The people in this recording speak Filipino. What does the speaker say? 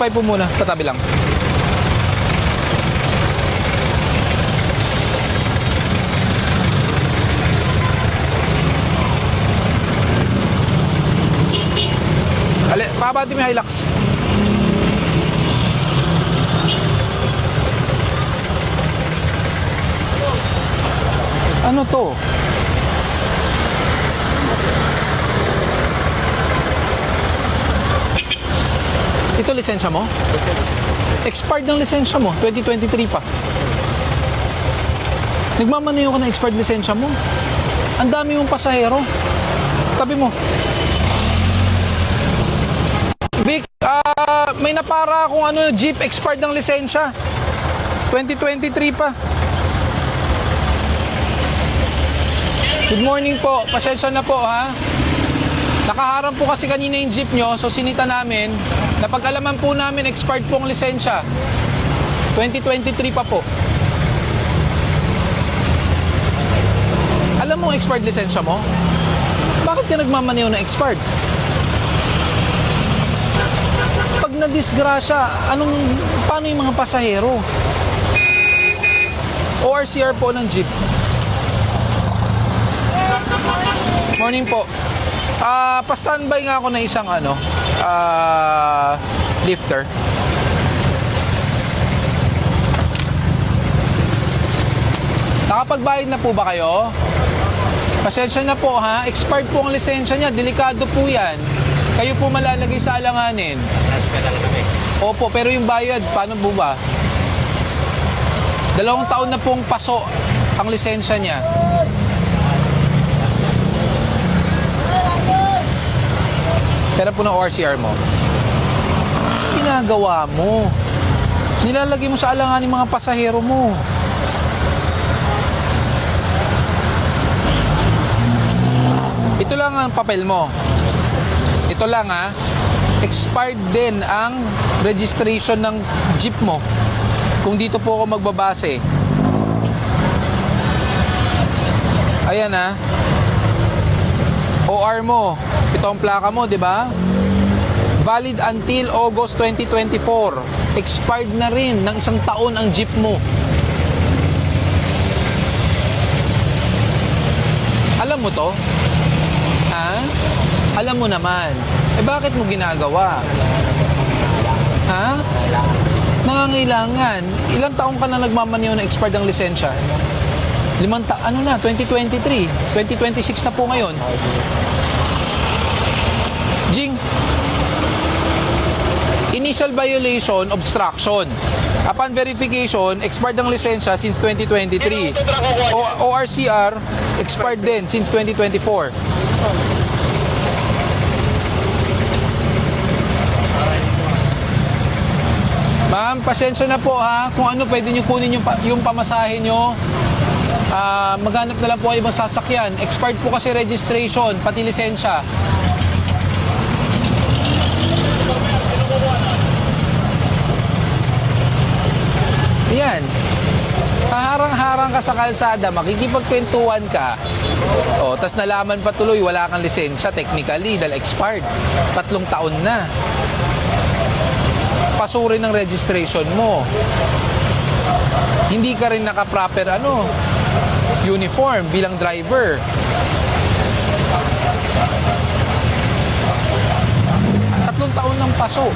2.5 po muna, katabi lang. Pakabati mo yung Hilux. Ano to? Ito lisensya mo? Expired ng lisensya mo, 2023 pa. Nagmamaneho ka ng expired lisensya mo. Ang dami mong pasahero. Tabi mo. Vic, may napara akong jeep expired ng lisensya. 2023 pa. Good morning po. Pasensya na po ha. Nakaharang po kasi kanina yung jeep nyo, so sinita namin. Napag-alaman po namin expired po ang lisensya. 2023 pa po. Alam mo expired lisensya mo? Bakit ka nagmamaneho na expired? Pag na-disgrasya, paano yung mga pasahero? ORCR po ng jeep. Morning po. Pa-standby nga ako na isang lifter. Nakapagbayad na po ba kayo? Pasensya na po ha. Expired po ang lisensya niya. Delikado po yan. Kayo po malalagay sa alanganin. Opo, pero yung bayad, paano po ba? 2 taon na pong paso ang lisensya niya. Pera po ng ORCR mo. Ginagawa mo. Nilalagay mo sa alanganin mga pasahero mo. Ito lang ang papel mo. Ito lang expired din ang registration ng jeep mo. Kung dito po ako magbabase. Ayan OR mo. Ito ang plaka mo, di ba? Valid until August 2024. Expired na rin ng 1 taon ang jeep mo. Alam mo to? Alam mo naman. Bakit mo ginagawa? Nangangailangan. Ilang taong ka na nagmamaneho na expired ang lisensya? 2023. 2026 na po ngayon. Jing, initial violation, obstruction. Upon verification, expired ang lisensya since 2023. ORCR, expired din since 2024. Ma'am, pasensya na po kung pwede nyo kunin yung pamasahe nyo. Maghanap na lang po kayo ibang sasakyan. Expired po kasi registration, pati lisensya. Yan. Haharang-harang ka sa kalsada, makikipagkwentuhan ka. Tas nalaman pa tuloy, wala kang lisensya technically dahil expired. 3 taon na. Pasurin ng registration mo. Hindi ka rin naka-proper uniform bilang driver. Tatlong taon ng paso.